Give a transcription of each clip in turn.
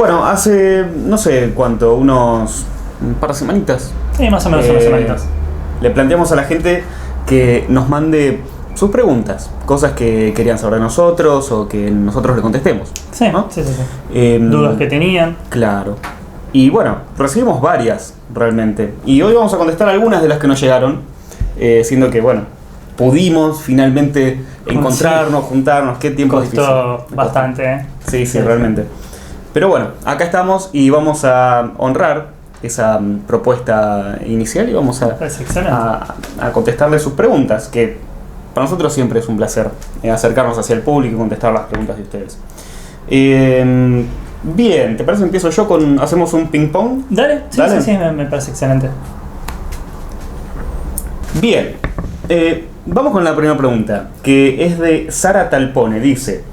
Bueno, hace no sé cuánto, unos un par de semanitas. Sí, más o menos unas semanitas. Le planteamos a la gente que nos mande sus preguntas, cosas que querían saber de nosotros o que nosotros le contestemos. Sí, ¿no? sí. Dudas que tenían. Claro. Y bueno, recibimos varias realmente. Y hoy vamos a contestar algunas de las que nos llegaron, siendo que, bueno, pudimos finalmente encontrarnos, juntarnos. Qué tiempo difícil. Costó bastante, ¿eh? Sí, realmente. Pero bueno, acá estamos y vamos a honrar esa propuesta inicial y vamos a contestarle sus preguntas, que para nosotros siempre es un placer acercarnos hacia el público y contestar las preguntas de ustedes. Bien, ¿te parece que empiezo yo hacemos un ping pong? Dale, sí, me parece excelente. Bien, vamos con la primera pregunta, que es de Sara Talpone. Dice: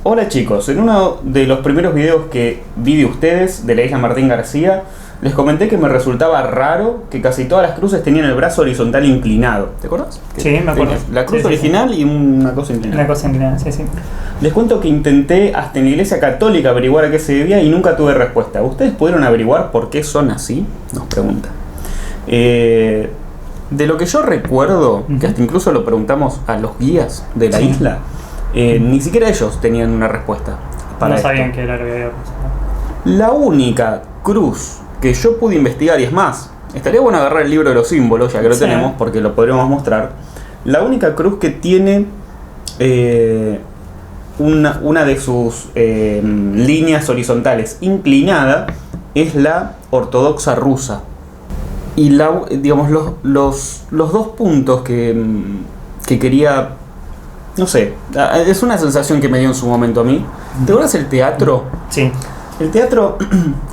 hola chicos, en uno de los primeros videos que vi de ustedes, de la isla Martín García, les comenté que me resultaba raro que casi todas las cruces tenían el brazo horizontal inclinado. ¿Te acuerdas? Sí, me acuerdo. La cruz original y una cosa inclinada. Una cosa inclinada, sí. Les cuento que intenté hasta en la iglesia católica averiguar a qué se debía y nunca tuve respuesta. ¿Ustedes pudieron averiguar por qué son así? Nos pregunta. De lo que yo recuerdo, que hasta incluso lo preguntamos a los guías de la isla, ni siquiera ellos tenían una respuesta para esto. Sabían qué era lo que había pasado. La única cruz que yo pude investigar, y es más, estaría bueno agarrar el libro de los símbolos, ya que lo tenemos, porque lo podríamos mostrar. La única cruz que tiene una de sus líneas horizontales inclinada es la ortodoxa rusa. Y digamos, los dos puntos que quería, no sé, es una sensación que me dio en su momento a mí. ¿Te acuerdas el teatro? Sí. El teatro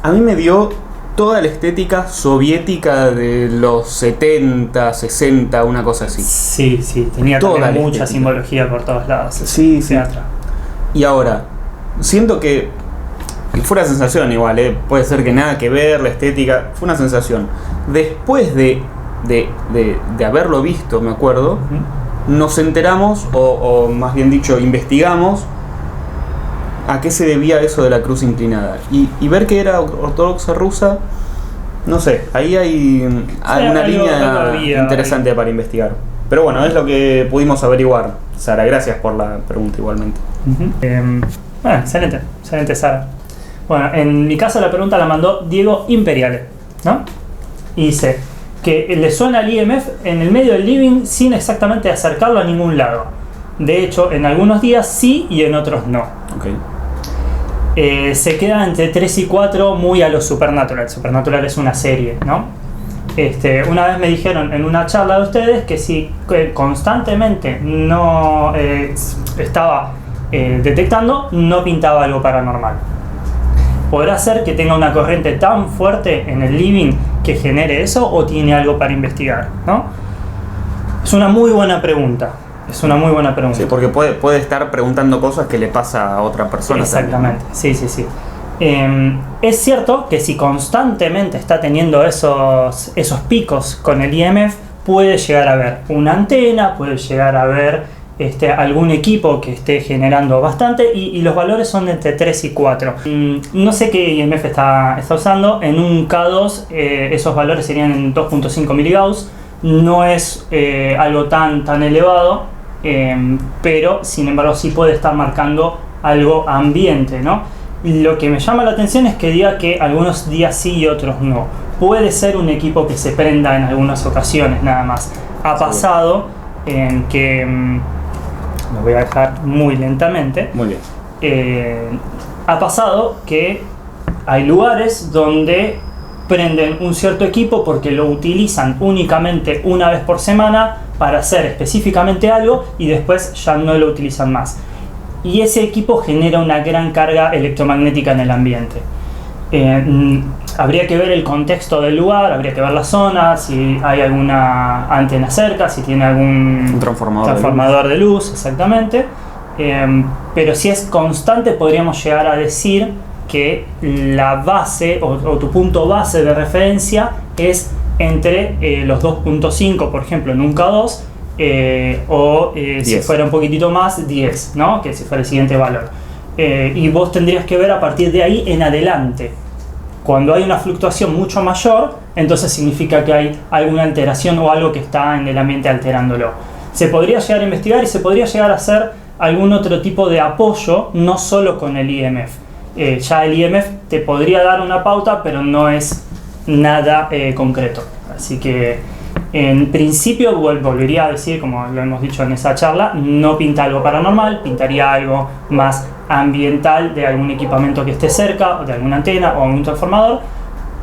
a mí me dio toda la estética soviética de los 70, 60, una cosa así. Sí, tenía mucha estética. Simbología por todos lados. Sí. Teatro. Y ahora, siento que fue una sensación igual, puede ser que nada que ver, la estética, fue una sensación. Después de haberlo visto, me acuerdo, nos enteramos, o más bien dicho, investigamos a qué se debía eso de la cruz inclinada. Y ver que era ortodoxa rusa, no sé, ahí hay una línea interesante para investigar. Pero bueno, es lo que pudimos averiguar. Sara, gracias por la pregunta igualmente. Bueno, excelente Sara. Bueno, en mi caso la pregunta la mandó Diego Imperiale, ¿no? Y dice que le suena al IMF en el medio del living sin exactamente acercarlo a ningún lado. De hecho, en algunos días sí y en otros no. Okay. Se queda entre 3 y 4 muy a lo Supernatural. Supernatural es una serie, ¿no? Una vez me dijeron en una charla de ustedes que si constantemente no estaba detectando, no pintaba algo paranormal. ¿Podrá ser que tenga una corriente tan fuerte en el living que genere eso o tiene algo para investigar, ¿no? Es una muy buena pregunta. Sí, porque puede estar preguntando cosas que le pasa a otra persona. Exactamente, también. Sí. Es cierto que si constantemente está teniendo esos picos con el IMF, puede llegar a ver una antena, puede llegar a ver algún equipo que esté generando bastante y los valores son de entre 3 y 4. No sé qué IMF está usando. En un K2 esos valores serían en 2.5 miligauss. No es algo tan elevado. Pero sin embargo sí puede estar marcando algo ambiente, ¿no? Lo que me llama la atención es que diga que algunos días sí y otros no. Puede ser un equipo que se prenda en algunas ocasiones nada más. Ha pasado en que lo voy a dejar muy lentamente. Muy bien. Ha pasado que hay lugares donde prenden un cierto equipo porque lo utilizan únicamente una vez por semana para hacer específicamente algo y después ya no lo utilizan más. Y ese equipo genera una gran carga electromagnética en el ambiente. Habría que ver el contexto del lugar, habría que ver la zona, si hay alguna antena cerca, si tiene algún transformador de luz, exactamente. Pero si es constante, podríamos llegar a decir que la base o tu punto base de referencia es entre los 2.5, por ejemplo, en un K2, si fuera un poquitito más, 10, ¿no? Que si fuera el siguiente valor. y vos tendrías que ver a partir de ahí en adelante. Cuando hay una fluctuación mucho mayor, entonces significa que hay alguna alteración o algo que está en el ambiente alterándolo. Se podría llegar a investigar y se podría llegar a hacer algún otro tipo de apoyo, no solo con el IMF. Ya el IMF te podría dar una pauta, pero no es nada concreto. Así que en principio volvería a decir, como lo hemos dicho en esa charla, no pinta algo paranormal, pintaría algo más ambiental de algún equipamiento que esté cerca, o de alguna antena o un transformador,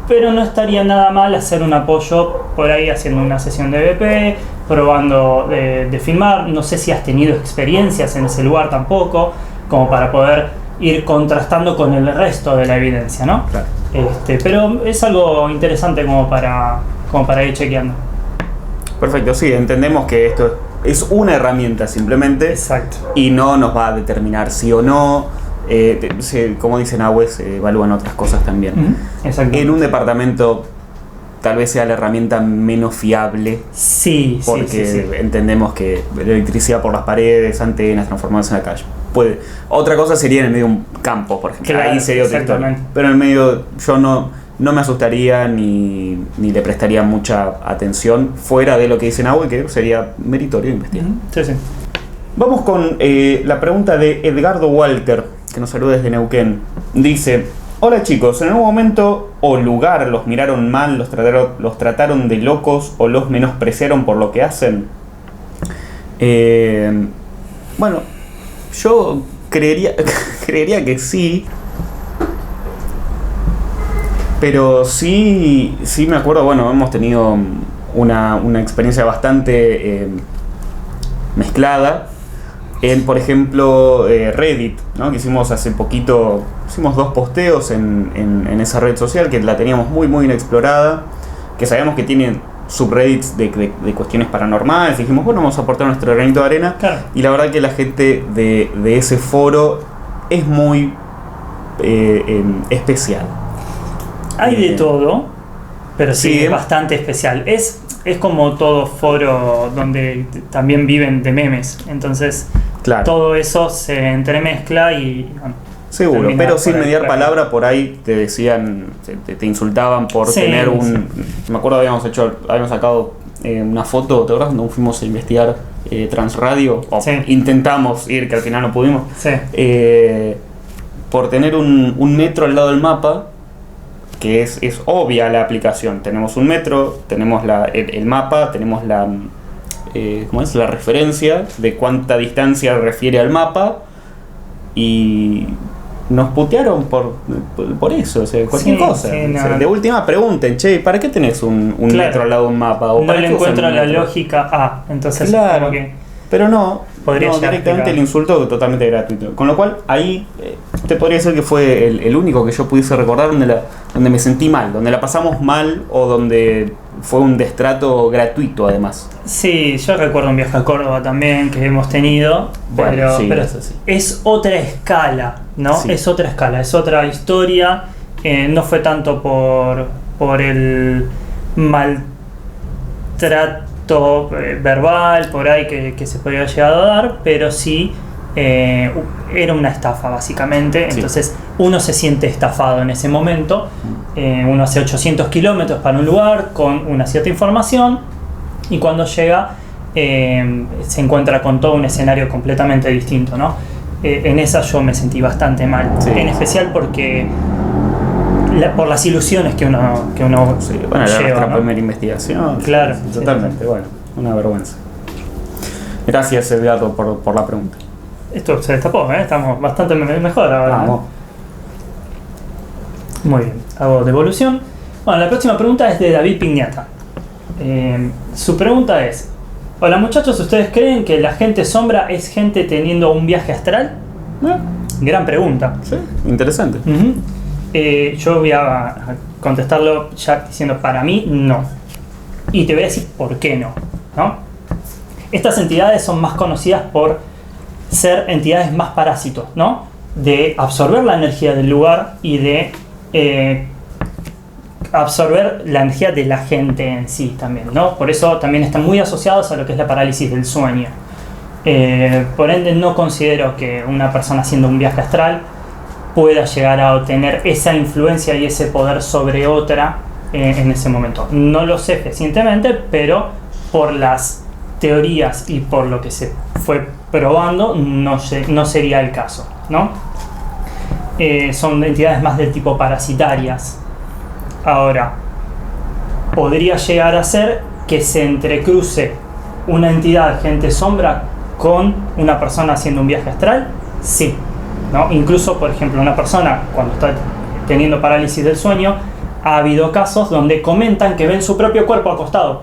pero no estaría nada mal hacer un apoyo por ahí haciendo una sesión de BP, probando de filmar. No sé si has tenido experiencias en ese lugar tampoco, como para poder ir contrastando con el resto de la evidencia, ¿no? Claro. Pero es algo interesante como para ir chequeando. Perfecto, sí, entendemos que esto es una herramienta simplemente. Exacto. Y no nos va a determinar sí o no. Como dicen Agues, se evalúan otras cosas también. Exacto. En un departamento tal vez sea la herramienta menos fiable. Sí, porque sí. entendemos que la electricidad por las paredes, antenas, transformadas en la calle. Otra cosa sería en el medio de un campo, por ejemplo. Claro, ahí sería otra historia. Pero en el medio yo no me asustaría ni le prestaría mucha atención fuera de lo que dicen Ague, que sería meritorio investigar. Sí. Vamos con la pregunta de Edgardo Walter, que nos saluda desde Neuquén. Dice: hola chicos, ¿en algún momento o lugar los miraron mal, los trataron de locos o los menospreciaron por lo que hacen? Bueno, yo creería que sí. Pero sí me acuerdo, bueno, hemos tenido una experiencia bastante mezclada en, por ejemplo, Reddit, ¿no? Que hicimos hace poquito, hicimos 2 posteos en esa red social que la teníamos muy inexplorada, que sabíamos que tiene subreddits de cuestiones paranormales. Dijimos, bueno, vamos a aportar nuestro granito de arena. Claro. Y la verdad que la gente de ese foro es muy especial. Hay de todo, pero sí, Sí, es bastante especial. Es como todo foro donde también viven de memes. Entonces, Claro. todo eso se entremezcla y... bueno, Seguro, termina pero sin por ahí, mediar claro. palabra, por ahí te decían, te insultaban por Sí, tener un... sí. Me acuerdo habíamos sacado una foto, ¿te acuerdas? Cuando fuimos a investigar Transradio, o Sí. intentamos ir, que al final no pudimos, Sí. por tener un metro al lado del mapa, que es obvia la aplicación. Tenemos un metro, tenemos el mapa, tenemos la referencia de cuánta distancia refiere al mapa, y nos putearon por eso, o sea, cualquier Sí, cosa. sí, O sea, no. de última pregunten, che, ¿para qué tenés un Claro. metro al lado de un mapa? ¿O No para le qué usan encuentro un la metro? lógica A. Entonces, Claro. como que... Pero no, Podría llegar a directamente explicar. el insulto totalmente gratuito. Con lo cual, ahí te podría decir que fue el único que yo pudiese recordar donde me sentí mal, donde la pasamos mal o donde fue un destrato gratuito además. Sí, yo recuerdo un viaje a Córdoba también que hemos tenido, Bueno, pero, sí, pero eso sí. es otra escala, ¿no? Sí. Es otra escala, es otra historia. No fue tanto por el maltrato verbal por ahí que se podía llegar a dar, pero sí era una estafa básicamente. Sí. Entonces uno se siente estafado en ese momento. Uno hace 800 kilómetros para un lugar con una cierta información, y cuando llega se encuentra con todo un escenario completamente distinto, ¿no? En esa yo me sentí bastante mal, Sí. en especial porque por las ilusiones que uno Sí, bueno, era lleva, nuestra ¿no? primera investigación. Claro, Sí, sí, totalmente, sí. bueno, una vergüenza. Gracias, Edgardo, por la pregunta. Esto se destapó, estamos bastante mejor ahora. Vamos. Muy bien, hago devolución. Bueno, la próxima pregunta es de David Piñata. Su pregunta es: hola muchachos, ¿ustedes creen que la gente sombra es gente teniendo un viaje astral? Gran pregunta. Sí, interesante. Ujú. Yo voy a contestarlo ya diciendo: para mí no. Y te voy a decir por qué no, ¿no? Estas entidades son más conocidas por ser entidades más parásitos, ¿no? De absorber la energía del lugar y de absorber la energía de la gente en sí también, ¿no? Por eso también están muy asociados a lo que es la parálisis del sueño. Por ende, no considero que una persona haciendo un viaje astral pueda llegar a obtener esa influencia y ese poder sobre otra en ese momento. No lo sé fehacientemente, pero por las teorías y por lo que se fue probando, no sería el caso, ¿no? Son entidades más del tipo parasitarias. Ahora, podría llegar a ser que se entrecruce una entidad agente sombra con una persona haciendo un viaje astral, sí, ¿no? Incluso, por ejemplo, una persona cuando está teniendo parálisis del sueño, ha habido casos donde comentan que ven su propio cuerpo acostado.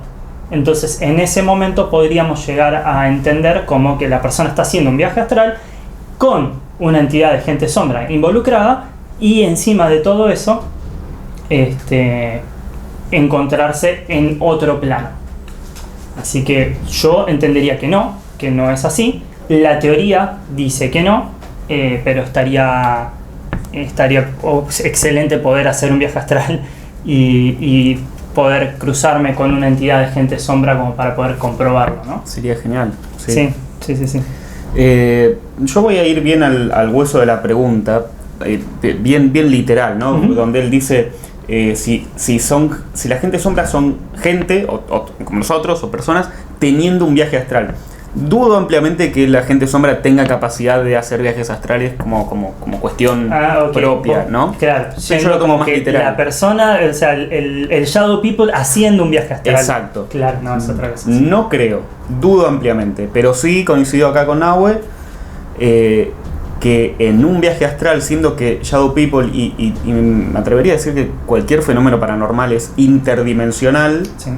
Entonces, en ese momento podríamos llegar a entender como que la persona está haciendo un viaje astral con una entidad de agente sombra involucrada, y encima de todo eso, encontrarse en otro plano. Así que yo entendería que no es así. La teoría dice que no, pero estaría excelente poder hacer un viaje astral y poder cruzarme con una entidad de gente sombra como para poder comprobarlo, ¿no? Sería genial. Sí. Yo voy a ir bien al hueso de la pregunta, bien literal, ¿no? Uh-huh. Donde él dice si la gente sombra son gente o como nosotros o personas teniendo un viaje astral. Dudo ampliamente que la gente sombra tenga capacidad de hacer viajes astrales como cuestión propia, ¿no? Claro, sí, yo lo tomo más literal. La persona, o sea, el Shadow People haciendo un viaje astral. Exacto. Claro, no, es otra cosa. No creo, dudo ampliamente, pero sí coincido acá con Nahue, que en un viaje astral, siendo que Shadow People y me atrevería a decir que cualquier fenómeno paranormal es interdimensional, Sí.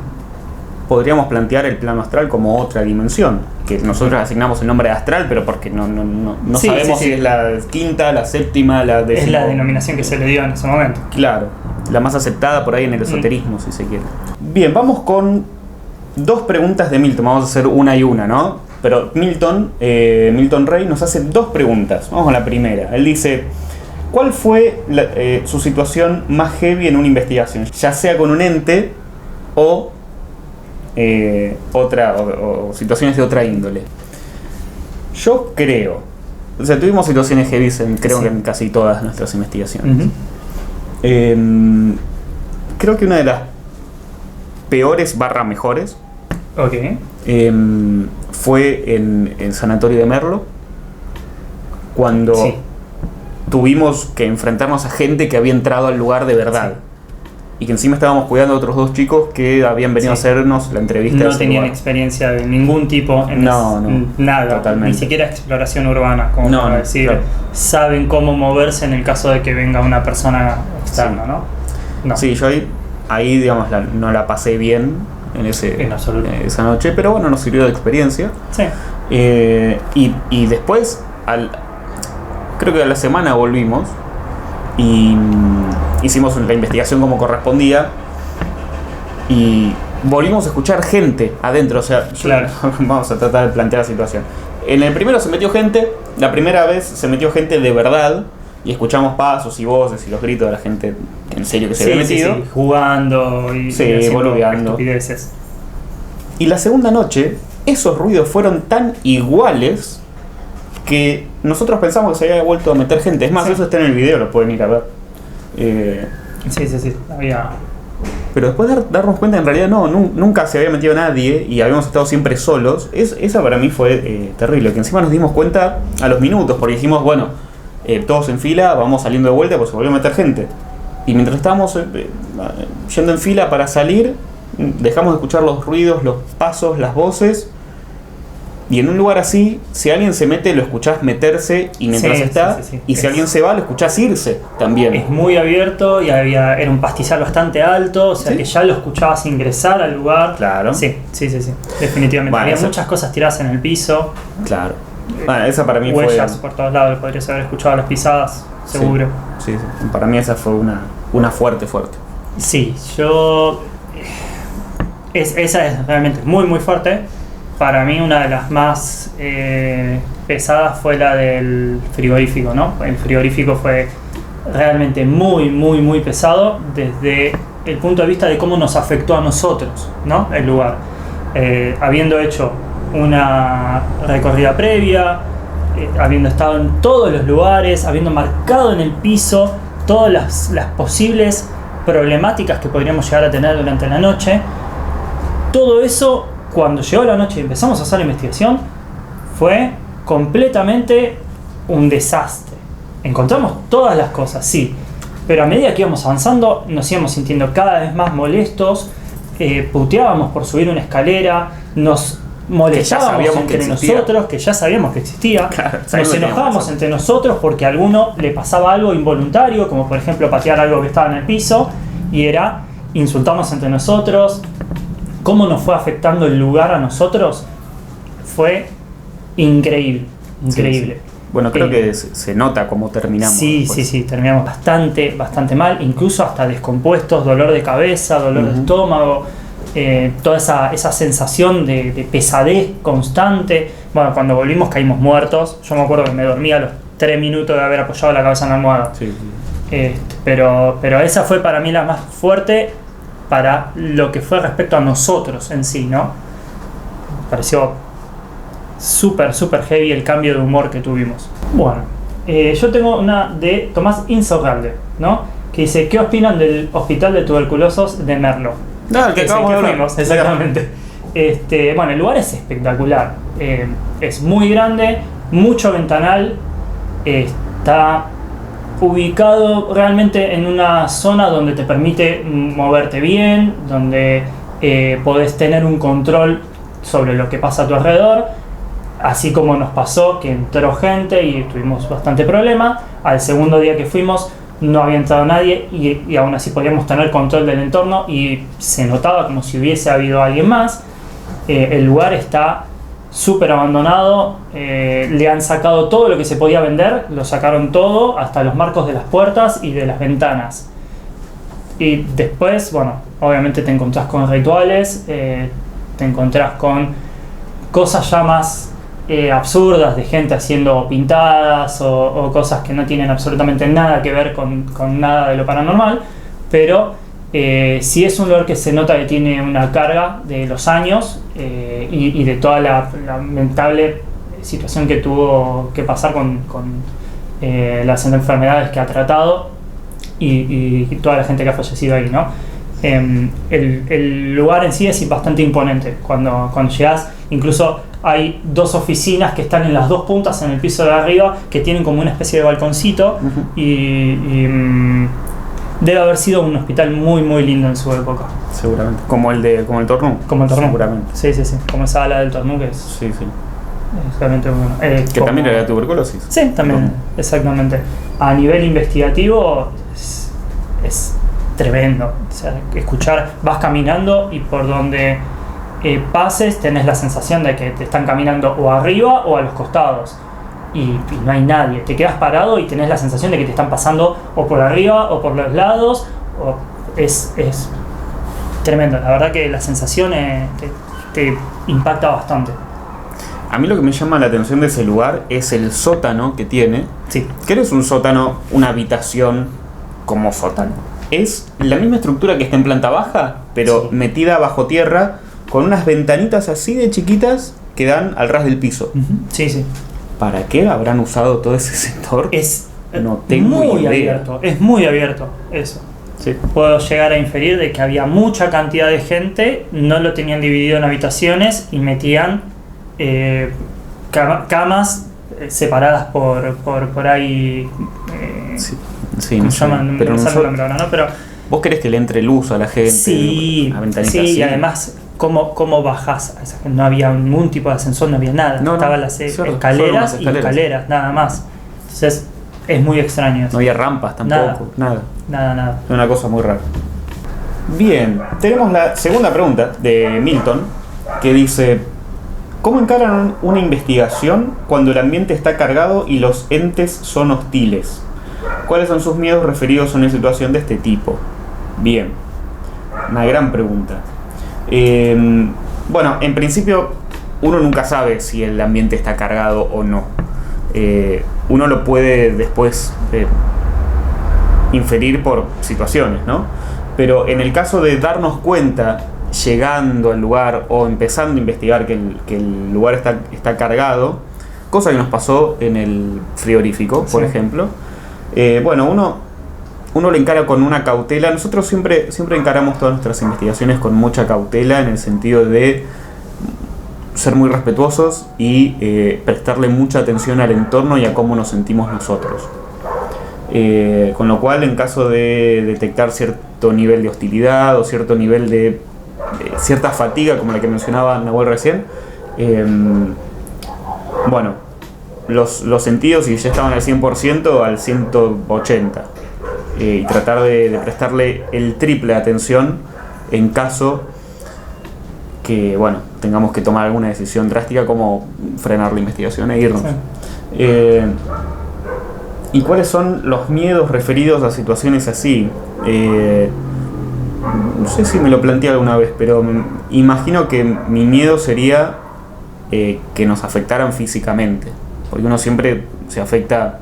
podríamos plantear el plano astral como otra dimensión, que nosotros asignamos el nombre de astral, pero porque no Sí, sabemos sí. si es la quinta, la séptima, la décima. Es la denominación que se le dio en ese momento. Claro, la más aceptada por ahí en el esoterismo, si se quiere. Bien, vamos con dos preguntas de Milton, vamos a hacer una y una, ¿no? Pero Milton Rey nos hace dos preguntas. Vamos con la primera. Él dice: ¿cuál fue su situación más heavy en una investigación? Ya sea con un ente o situaciones de otra índole. Yo creo, o sea, tuvimos situaciones heavy creo que en casi todas nuestras investigaciones. Uh-huh. Creo que una de las peores / mejores fue en el sanatorio de Merlo, cuando tuvimos que enfrentarnos a gente que había entrado al lugar de verdad. Y que encima estábamos cuidando a otros dos chicos que habían venido a hacernos la entrevista. No tenían experiencia de ningún tipo en nada, totalmente. Ni siquiera exploración urbana, como para decir, claro. Saben cómo moverse en el caso de que venga una persona externa, ¿no? Sí, yo ahí digamos, no la pasé bien en esa noche, pero bueno, nos sirvió de experiencia. Sí. Y después, creo que a la semana volvimos y hicimos la investigación como correspondía y volvimos a escuchar gente adentro, o sea, claro. Vamos a tratar de plantear la situación. En el primero se metió gente, la primera vez se metió gente de verdad y escuchamos pasos y voces y los gritos de la gente en serio que se había metido. Jugando y boludeando. Estupideces. Y la segunda noche, esos ruidos fueron tan iguales que nosotros pensamos que se había vuelto a meter gente. Es más, eso está en el video, lo pueden ir a ver. Sí. Había... Pero después de darnos cuenta, en realidad nunca se había metido nadie y habíamos estado siempre solos. Esa para mí fue terrible, que encima nos dimos cuenta a los minutos, porque dijimos, bueno, todos en fila, vamos saliendo de vuelta, pues se volvió a meter gente. Y mientras estábamos yendo en fila para salir, dejamos de escuchar los ruidos, los pasos, las voces. Y en un lugar así, si alguien se mete, lo escuchás meterse y mientras está. Sí. Y si alguien se va, lo escuchás irse también. Es muy abierto y era un pastizal bastante alto, o sea que ya lo escuchabas ingresar al lugar. Claro. Sí. Definitivamente. Bueno, había muchas cosas tiradas en el piso. Claro. Bueno, esa para mí huellas por todos lados, podrías haber escuchado las pisadas, seguro. Sí. Para mí esa fue una fuerte. Sí, esa es realmente muy, muy fuerte. Para mí una de las más pesadas fue la del frigorífico, ¿no? El frigorífico fue realmente muy, muy, muy pesado desde el punto de vista de cómo nos afectó a nosotros, ¿no? El lugar. Habiendo hecho una recorrida previa, habiendo estado en todos los lugares, habiendo marcado en el piso todas las posibles problemáticas que podríamos llegar a tener durante la noche. Todo eso, cuando llegó la noche y empezamos a hacer la investigación, fue completamente un desastre. Encontramos todas las cosas, sí, pero a medida que íbamos avanzando nos íbamos sintiendo cada vez más molestos, puteábamos por subir una escalera, nos molestábamos entre nosotros, que ya sabíamos que existía, claro, nos enojábamos entre nosotros porque a alguno le pasaba algo involuntario, como por ejemplo patear algo que estaba en el piso, y era insultarnos entre nosotros. Cómo nos fue afectando el lugar a nosotros fue increíble, increíble. Sí, sí. Bueno, creo que se nota cómo terminamos. Sí, terminamos bastante mal, incluso hasta descompuestos, dolor de cabeza, dolor de estómago, toda esa sensación de pesadez constante. Bueno, cuando volvimos caímos muertos. Yo me acuerdo que me dormí a los 3 minutos de haber apoyado la cabeza en la almohada. Sí. Pero esa fue para mí la más fuerte para lo que fue respecto a nosotros en sí, ¿no? Pareció súper heavy el cambio de humor que tuvimos. Bueno, yo tengo una de Tomás Insaurralde, ¿no? Que dice: ¿qué opinan del hospital de tuberculosos de Merlo? No, el que acabamos de hablar. Exactamente. Bueno, el lugar es espectacular. Es muy grande, mucho ventanal. Está ubicado realmente en una zona donde te permite moverte bien, donde podés tener un control sobre lo que pasa a tu alrededor. Así como nos pasó que entró gente y tuvimos bastante problema, al segundo día que fuimos no había entrado nadie y aún así podíamos tener control del entorno y se notaba como si hubiese habido alguien más. El lugar está súper abandonado, le han sacado todo lo que se podía vender, lo sacaron todo, hasta los marcos de las puertas y de las ventanas. Y después, bueno, obviamente te encontrás con rituales, te encontrás con cosas ya más absurdas de gente haciendo pintadas o cosas que no tienen absolutamente nada que ver con nada de lo paranormal, pero sí es un lugar que se nota que tiene una carga de los años y de toda la lamentable situación que tuvo que pasar con las enfermedades que ha tratado y toda la gente que ha fallecido ahí, ¿no? El lugar en sí es bastante imponente. Cuando llegas, incluso hay 2 oficinas que están en las 2 puntas en el piso de arriba que tienen como una especie de balconcito y debe haber sido un hospital muy lindo en su época. Seguramente. Como el Tornú. Como el Tornú. Seguramente. Sí. Como esa ala del Tornú que es. Sí. Es realmente bueno. Que también era tuberculosis. Sí, también. Exactamente. A nivel investigativo es tremendo. O sea, vas caminando y por donde pases tenés la sensación de que te están caminando o arriba o a los costados y no hay nadie. Te quedas parado y tenés la sensación de que te están pasando o por arriba o por los lados. Es tremendo. La verdad que la sensación te impacta bastante. A mí lo que me llama la atención de ese lugar es el sótano que tiene. Sí. Que no es un sótano, una habitación como sótano. Es la misma estructura que está en planta baja, pero sí, metida bajo tierra, con unas ventanitas así de chiquitas que dan al ras del piso. Sí. ¿Para qué habrán usado todo ese sector? No tengo muy idea. Es muy abierto eso. Sí. Puedo llegar a inferir de que había mucha cantidad de gente, no lo tenían dividido en habitaciones y metían camas separadas por ahí. Sí, ¿cómo se llaman? Pero ¿no? Pero vos querés que le entre luz a la gente. Sí, y además ¿cómo bajás? No había ningún tipo de ascensor, no había nada. Estaban las escaleras y escaleras, nada más. Entonces es muy extraño eso. No había rampas tampoco, nada. Nada. Es una cosa muy rara. Bien, tenemos la segunda pregunta de Milton, que dice: ¿cómo encaran una investigación cuando el ambiente está cargado y los entes son hostiles? ¿Cuáles son sus miedos referidos a una situación de este tipo? Bien, una gran pregunta. Bueno, en principio uno nunca sabe si el ambiente está cargado o no. Uno lo puede después inferir por situaciones, ¿no? Pero en el caso de darnos cuenta llegando al lugar o empezando a investigar que el lugar está cargado, cosa que nos pasó en el frigorífico, por ejemplo. Bueno, uno lo encara con una cautela. Nosotros siempre encaramos todas nuestras investigaciones con mucha cautela, en el sentido de ser muy respetuosos y prestarle mucha atención al entorno y a cómo nos sentimos nosotros. Con lo cual, en caso de detectar cierto nivel de hostilidad o cierto nivel de cierta fatiga, como la que mencionaba Nahuel recién, bueno, los sentidos, si ya estaban al 100%, al 180%, y tratar de prestarle el triple de atención en caso que, bueno, tengamos que tomar alguna decisión drástica, como frenar la investigación e irnos. Sí. ¿Y cuáles son los miedos referidos a situaciones así? No sé si me lo planteé alguna vez, pero imagino que mi miedo sería que nos afectaran físicamente, porque uno siempre se afecta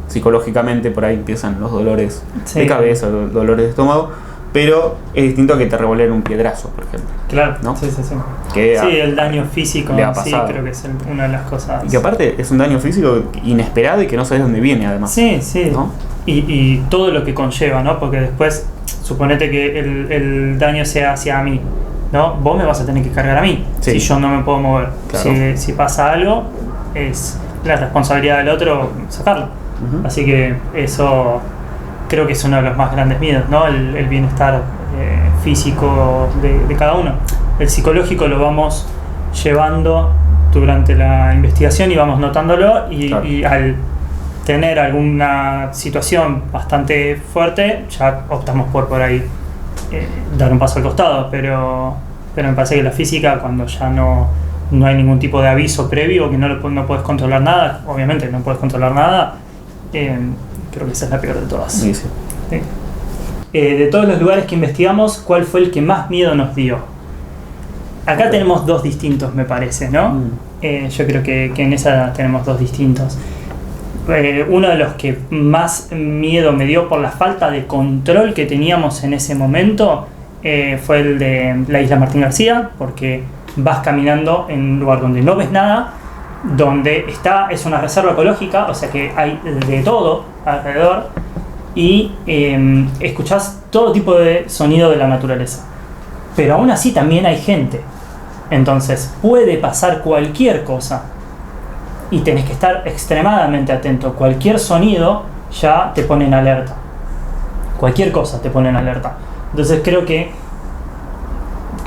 psicológicamente. Por ahí empiezan los dolores de cabeza, los dolores de estómago, pero es distinto a que te revoleen un piedrazo, por ejemplo. Claro, ¿no? Sí. Que el daño físico, sí, creo que es una de las cosas. Y que aparte es un daño físico inesperado y que no sabes dónde viene, además. Sí, ¿no? Y todo lo que conlleva, ¿no? Porque después, suponete que el daño sea hacia mí, ¿no? Vos me vas a tener que cargar a mí, si yo no me puedo mover. Claro. Si pasa algo, es la responsabilidad del otro sacarlo. Así que eso creo que es uno de los más grandes miedos, ¿no? El bienestar físico de cada uno. El psicológico lo vamos llevando durante la investigación y vamos notándolo, y al tener alguna situación bastante fuerte fuerte, ya optamos por ahí dar un paso al costado, pero me parece que la física, cuando ya no hay ningún tipo de aviso previo, que no puedes controlar nada, obviamente no puedes controlar nada, creo que esa es la peor de todas. Sí. ¿Sí? De todos los lugares que investigamos, ¿cuál fue el que más miedo nos dio? Acá tenemos dos distintos, me parece, ¿no? Yo creo que en esa tenemos dos distintos. Uno de los que más miedo me dio por la falta de control que teníamos en ese momento fue el de la isla Martín García, porque vas caminando en un lugar donde no ves nada, donde es una reserva ecológica, o sea que hay de todo alrededor, y escuchás todo tipo de sonido de la naturaleza. Pero aún así también hay gente, entonces puede pasar cualquier cosa y tenés que estar extremadamente atento. Cualquier sonido ya te pone en alerta, cualquier cosa te pone en alerta. Entonces creo que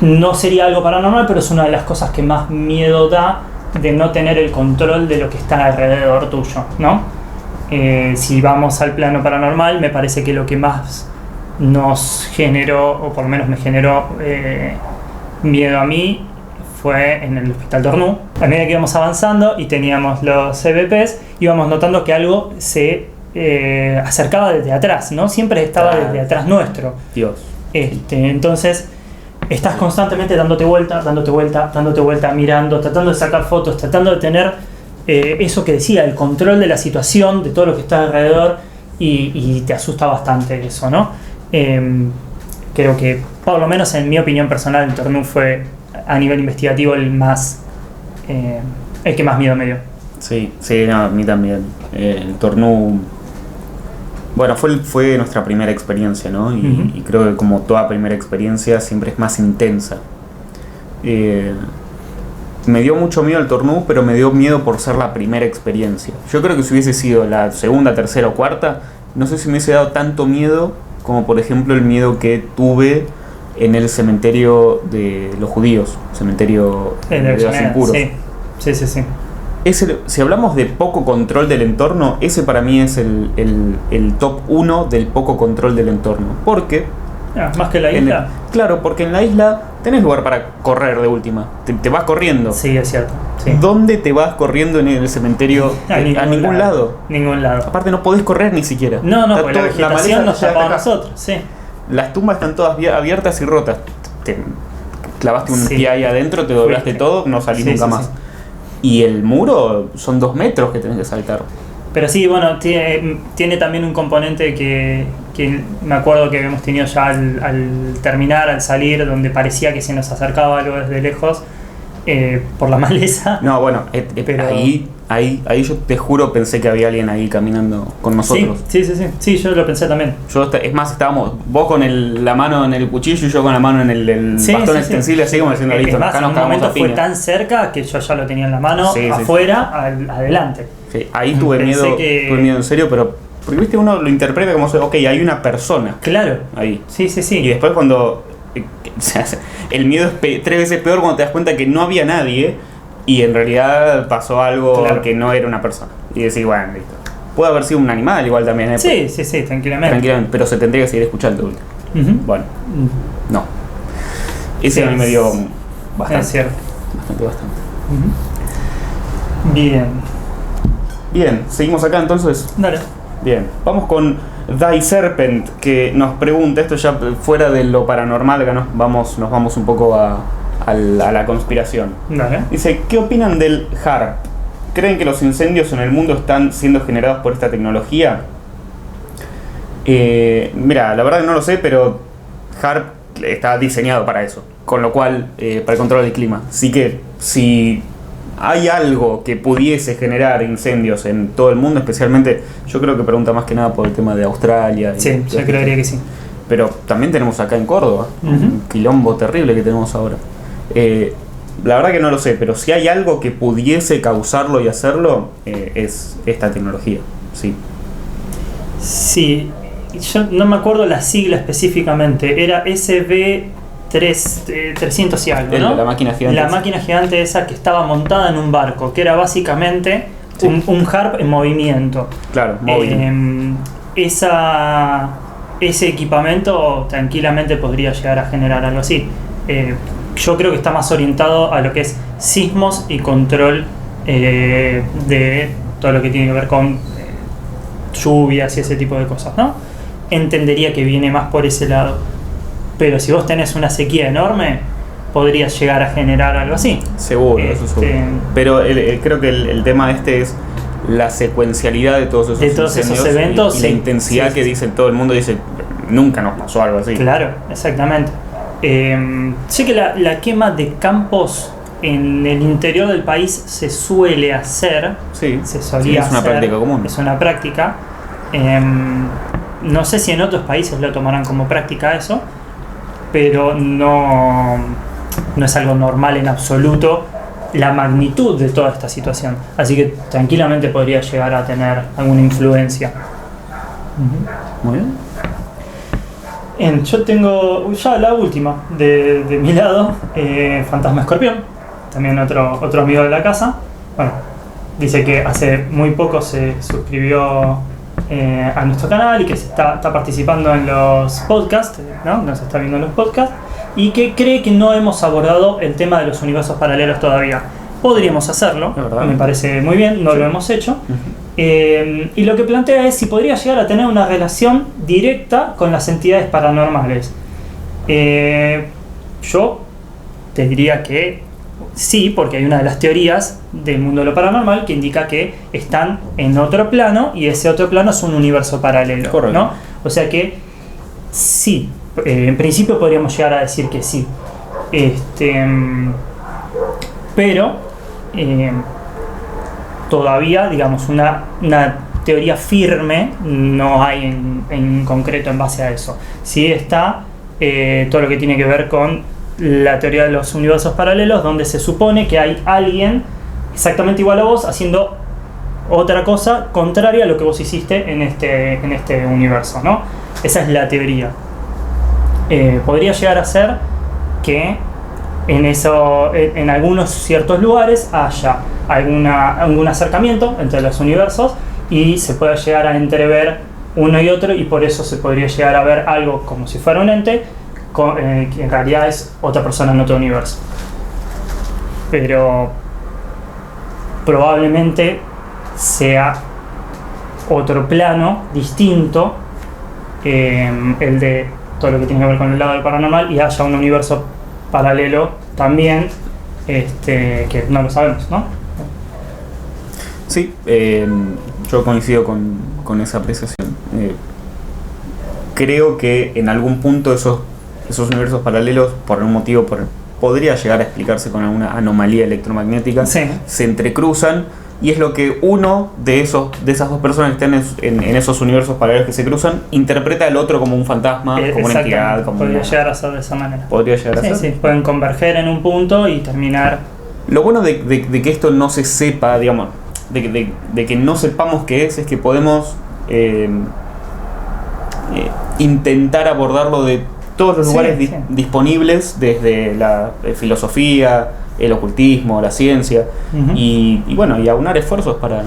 no sería algo paranormal, pero es una de las cosas que más miedo da, de no tener el control de lo que está alrededor tuyo, ¿no? Si vamos al plano paranormal, me parece que lo que más nos generó, o por lo menos me generó miedo a mí, fue en el Hospital Tornú. A medida que íbamos avanzando y teníamos los EVPs, íbamos notando que algo se acercaba desde atrás, ¿no? Siempre estaba desde atrás nuestro. Dios. Entonces estás constantemente dándote vuelta, mirando, tratando de sacar fotos, tratando de tener eso que decía, el control de la situación, de todo lo que está alrededor, y te asusta bastante eso, ¿no? Creo que, por lo menos en mi opinión personal, el Tornú fue, a nivel investigativo, el que más miedo me dio. Sí, no, a mí también. El Tornú, bueno, fue nuestra primera experiencia, ¿no? Y creo que, como toda primera experiencia, siempre es más intensa. Me dio mucho miedo el Tornú, pero me dio miedo por ser la primera experiencia. Yo creo que si hubiese sido la segunda, tercera o cuarta, no sé si me hubiese dado tanto miedo como, por ejemplo, el miedo que tuve en el cementerio de los judíos, cementerio de los impuros. Sí. Si hablamos de poco control del entorno, ese para mí es el top 1 del poco control del entorno. Porque más que la isla. Claro, porque en la isla tenés lugar para correr de última. Te vas corriendo. Sí, es cierto. Sí. ¿Dónde te vas corriendo en el cementerio? A ningún lado. Ningún lado. Aparte no podés correr ni siquiera. No, porque la vegetación nos tapa a nosotros. Sí. Las tumbas están todas abiertas y rotas. Te clavaste un pie ahí adentro, te doblaste todo, no salís nunca más. Sí. Y el muro son 2 metros que tenés que saltar. Pero sí, bueno, tiene también un componente que que me acuerdo que habíamos tenido ya al terminar, al salir, donde parecía que se nos acercaba algo desde lejos por la maleza. No, bueno, Pero- ahí yo te juro pensé que había alguien ahí caminando con nosotros. Sí, yo lo pensé también. Es más, estábamos vos con la mano en el cuchillo y yo con la mano en el Sí, bastón sí, extensible, así como diciendo, Es listo, más, acá en nos un cagamos momento a fue piña. tan cerca que yo ya lo tenía en la mano, Sí, sí, afuera, adelante. Sí, ahí tuve Pensé miedo, que- tuve miedo en serio, pero porque viste, uno lo interpreta como, ok, hay una persona Claro. ahí. Sí. Y después cuando o sea, el miedo es 3 veces peor cuando te das cuenta que no había nadie y en realidad pasó algo Claro. que no era una persona. Y decís, bueno, listo. Puede haber sido un animal igual también, Sí, tranquilamente. tranquilamente, pero se tendría que seguir escuchando. Último. Ujú. Bueno, no. Ese Sí, a mí me dio Es bastante. cierto. Bastante. Ujú. Bien. Bien, seguimos acá entonces. Dale. Bien, vamos con Die Serpent, que nos pregunta, esto ya fuera de lo paranormal, acá nos vamos un poco a la conspiración. Dale. Dice, ¿qué opinan del HARP? ¿Creen que los incendios en el mundo están siendo generados por esta tecnología? Mira, la verdad que no lo sé, pero HARP está diseñado para eso, con lo cual, para el control del clima. Así que si hay algo que pudiese generar incendios en todo el mundo, especialmente, yo creo que pregunta más que nada por el tema de Australia. Sí, yo creería que sí. Pero también tenemos acá en Córdoba un quilombo terrible que tenemos ahora. La verdad que no lo sé, pero si hay algo que pudiese causarlo y hacerlo, es esta tecnología. Sí. Sí, yo no me acuerdo la sigla específicamente, era SB300 y algo, ¿no? La máquina gigante. La máquina gigante esa que estaba montada en un barco, que era básicamente Sí. un HARP en movimiento. Claro, móvil. Ese equipamiento tranquilamente podría llegar a generar algo así. Yo creo que está más orientado a lo que es sismos y control de todo lo que tiene que ver con lluvias y ese tipo de cosas, ¿no? Entendería que viene más por ese lado. Pero si vos tenés una sequía enorme, podrías llegar a generar algo así. Seguro, eso seguro. Pero creo que el tema es la secuencialidad de todos esos incendios eventos y la intensidad que dice todo el mundo. Dice, nunca nos pasó algo así. Claro, exactamente. Sé que la quema de campos en el interior del país se suele hacer. Sí, Se solía es una hacer, práctica común. Es una práctica. No sé si en otros países lo tomarán como práctica eso, pero no es algo normal en absoluto la magnitud de toda esta situación. Así que tranquilamente podría llegar a tener alguna influencia. Muy bien. Yo tengo ya la última de mi lado, Fantasma Escorpión, también otro amigo de la casa. Bueno, dice que hace muy poco se suscribió a nuestro canal y que está participando en los podcasts, ¿no? Nos está viendo en los podcasts, y que cree que no hemos abordado el tema de los universos paralelos todavía. Podríamos hacerlo, me parece muy bien, no lo hemos hecho. Y lo que plantea es si podría llegar a tener una relación directa con las entidades paranormales. Yo te diría que sí, porque hay una de las teorías del mundo de lo paranormal que indica que están en otro plano y ese otro plano es un universo paralelo. Correcto. ¿No? O sea que sí, en principio podríamos llegar a decir que sí. Pero todavía, digamos, una teoría firme no hay en concreto en base a eso. Sí está todo lo que tiene que ver con la teoría de los universos paralelos, donde se supone que hay alguien exactamente igual a vos haciendo otra cosa contraria a lo que vos hiciste en este universo, ¿no? Esa es la teoría. Podría llegar a ser que en algunos ciertos lugares haya algún acercamiento entre los universos y se pueda llegar a entrever uno y otro, y por eso se podría llegar a ver algo como si fuera un ente que en realidad es otra persona en otro universo. Pero probablemente sea otro plano distinto, el de todo lo que tiene que ver con el lado del paranormal, y haya un universo paralelo también, que no lo sabemos, ¿no? Sí, yo coincido con esa apreciación. creo que en algún punto esos universos paralelos, por un motivo, podría llegar a explicarse con alguna anomalía electromagnética, Sí. se entrecruzan, y es lo que uno de esas dos personas que están en esos universos paralelos que se cruzan interpreta al otro como un fantasma, como una entidad, como podría llegar a ser de esa manera. podría llegar a ser. Sí, pueden converger en un punto y terminar. Lo bueno de que esto no se sepa, digamos, de que no sepamos qué es que podemos intentar abordarlo de todos los lugares disponibles, desde la filosofía, el ocultismo, la ciencia, Uh-huh. y bueno, y aunar esfuerzos para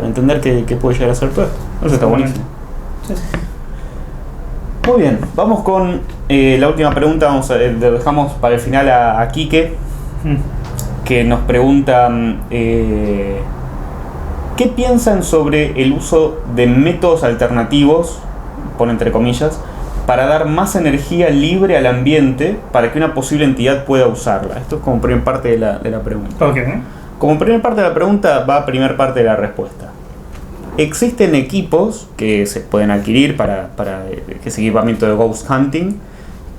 entender qué puede llegar a ser todo esto. Eso está buenísimo. Sí. Muy bien, vamos con la última pregunta. Lo dejamos para el final a Quique, que nos pregunta ¿qué piensan sobre el uso de métodos alternativos, pone entre comillas, para dar más energía libre al ambiente para que una posible entidad pueda usarla? Esto es como primera parte de la pregunta. Okay. Como primera parte de la pregunta va a primera parte de la respuesta. Existen equipos que se pueden adquirir para ese equipamiento de ghost hunting,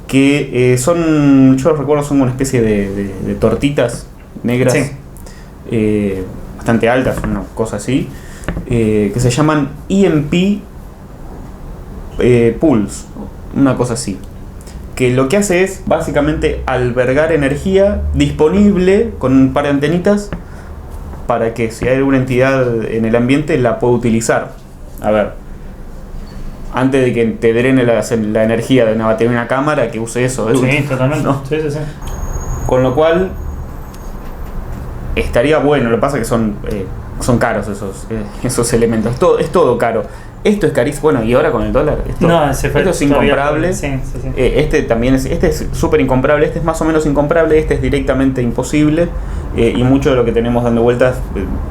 que son, yo recuerdo, son una especie de tortitas negras, bastante altas, una cosa así, que se llaman EMP Pulse, una cosa así, que lo que hace es básicamente albergar energía disponible con un par de antenitas para que si hay alguna entidad en el ambiente la pueda utilizar. A ver, antes de que te drene la energía de una batería de una cámara, que use eso. Sí, totalmente. ¿No? Sí. Con lo cual estaría bueno. Lo que pasa es que son caros esos elementos. Es todo caro. Esto es carísimo. Bueno, y ahora con el dólar, esto es incomparable. Sí. Este es súper incomparable. Este es más o menos incomparable. Este es directamente imposible. Y mucho de lo que tenemos dando vueltas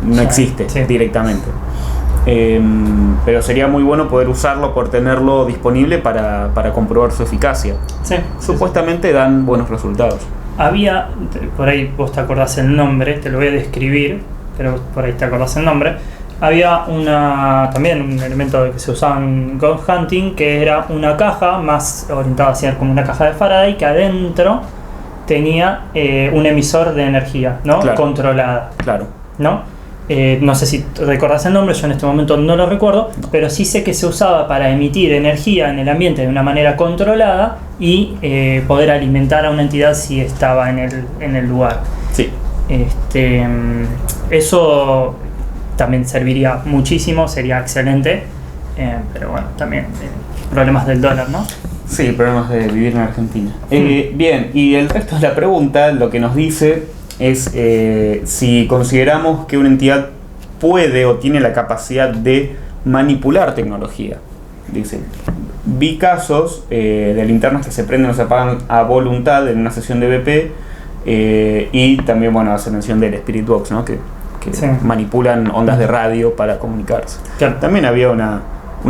no existe directamente. Pero sería muy bueno poder usarlo, por tenerlo disponible para comprobar su eficacia. Supuestamente dan buenos resultados. Había, por ahí vos te acordás el nombre, te lo voy a describir, pero por ahí te acordás el nombre. Había también un elemento que se usaba en ghost hunting, que era una caja más orientada hacia como una caja de Faraday, que adentro tenía un emisor de energía, ¿no? Claro. Controlada. Claro. ¿No? No sé si recordás el nombre, yo en este momento no lo recuerdo, pero sí sé que se usaba para emitir energía en el ambiente de una manera controlada y poder alimentar a una entidad si estaba en el lugar. Sí. Eso también serviría muchísimo, sería excelente, pero bueno, también problemas del dólar, ¿no? Sí, problemas de vivir en Argentina. Bien, y el resto de la pregunta lo que nos dice es si consideramos que una entidad puede o tiene la capacidad de manipular tecnología. Dice, vi casos de linternas que se prenden o se apagan a voluntad en una sesión de BP, y también, bueno, hace mención del Spirit Box, ¿no? que manipulan ondas de radio para comunicarse. Claro. También había una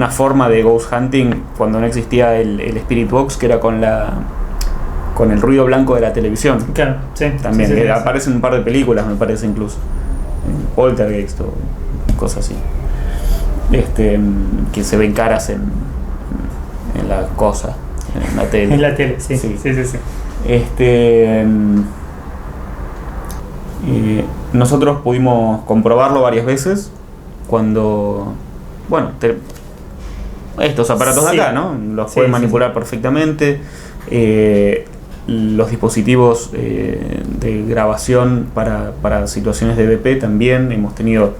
forma de ghost hunting cuando no existía el Spirit Box, que era con el ruido blanco de la televisión. Claro, sí. También Sí. aparece en un par de películas, me parece, incluso en Poltergeist o cosas así, que se ven caras en la cosa, en la tele. En la tele, sí. Nosotros pudimos comprobarlo varias veces cuando, bueno, estos aparatos de acá, ¿no? Los pueden manipular perfectamente. Los dispositivos de grabación para situaciones de BP también hemos tenido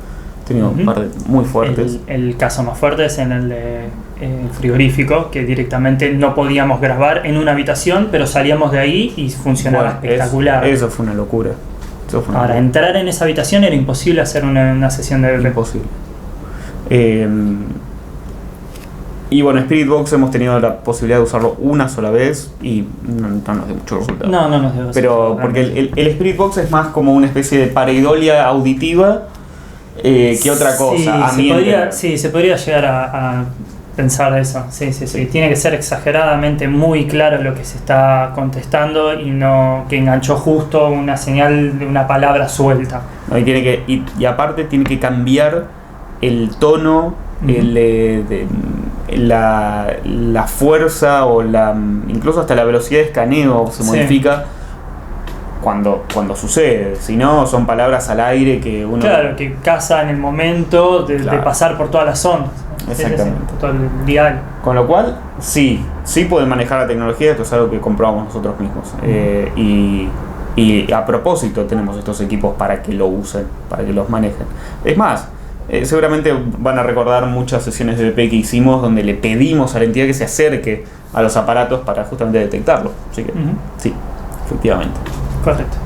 un par de muy fuertes. El caso más fuerte es en el de frigorífico, que directamente no podíamos grabar en una habitación, pero salíamos de ahí y funcionaba espectacular. Eso fue una locura. Ahora, entrar en esa habitación era imposible hacer una sesión de BP. Imposible. Y bueno, Spirit Box hemos tenido la posibilidad de usarlo una sola vez y no nos dio mucho resultado. No nos dio. Pero porque el Spirit Box es más como una especie de pareidolia auditiva que otra cosa. Se podría llegar a pensar eso. Sí. Tiene que ser exageradamente muy claro lo que se está contestando y no que enganchó justo una señal de una palabra suelta. No, y aparte tiene que cambiar el tono, la fuerza o incluso hasta la velocidad de escaneo se modifica cuando sucede. Si no, son palabras al aire que uno... Claro, que casa en el momento de pasar por todas las ondas. Exactamente. Todo el dial. Con lo cual, sí pueden manejar la tecnología. Esto es algo que comprobamos nosotros mismos. Y a propósito tenemos estos equipos para que lo usen, para que los manejen. Es más, seguramente van a recordar muchas sesiones de BP que hicimos donde le pedimos a la entidad que se acerque a los aparatos para justamente detectarlo. Así que sí, efectivamente. Correcto.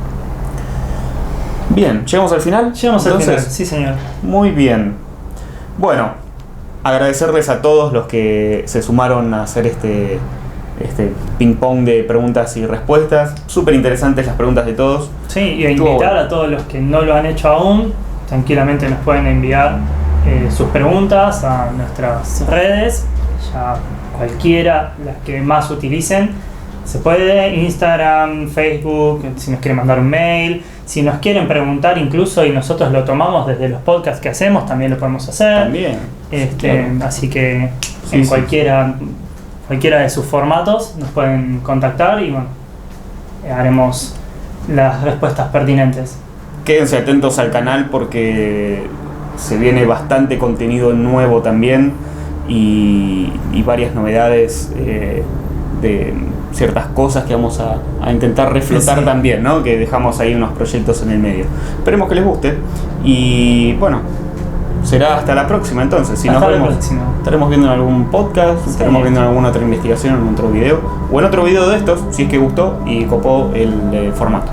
Bien, ¿llegamos al final? Llegamos al final, sí señor. Muy bien. Bueno, agradecerles a todos los que se sumaron a hacer este ping pong de preguntas y respuestas. Súper interesantes las preguntas de todos. Sí, y a invitar a todos los que no lo han hecho aún, tranquilamente nos pueden enviar sus preguntas a nuestras redes, ya cualquiera, las que más utilicen. Se puede, Instagram, Facebook, si nos quieren mandar un mail, si nos quieren preguntar incluso y nosotros lo tomamos desde los podcasts que hacemos, también lo podemos hacer. También. Claro. Así que en cualquiera de sus formatos nos pueden contactar y bueno, haremos las respuestas pertinentes. Quédense atentos al canal porque se viene bastante contenido nuevo también y varias novedades de ciertas cosas que vamos a intentar reflotar también, ¿no? Que dejamos ahí unos proyectos en el medio. Esperemos que les guste y bueno, será hasta la próxima entonces. Si nos vemos, estaremos viendo en algún podcast, estaremos viendo en alguna otra investigación, en otro video o en otro video de estos, si es que gustó y copó el formato.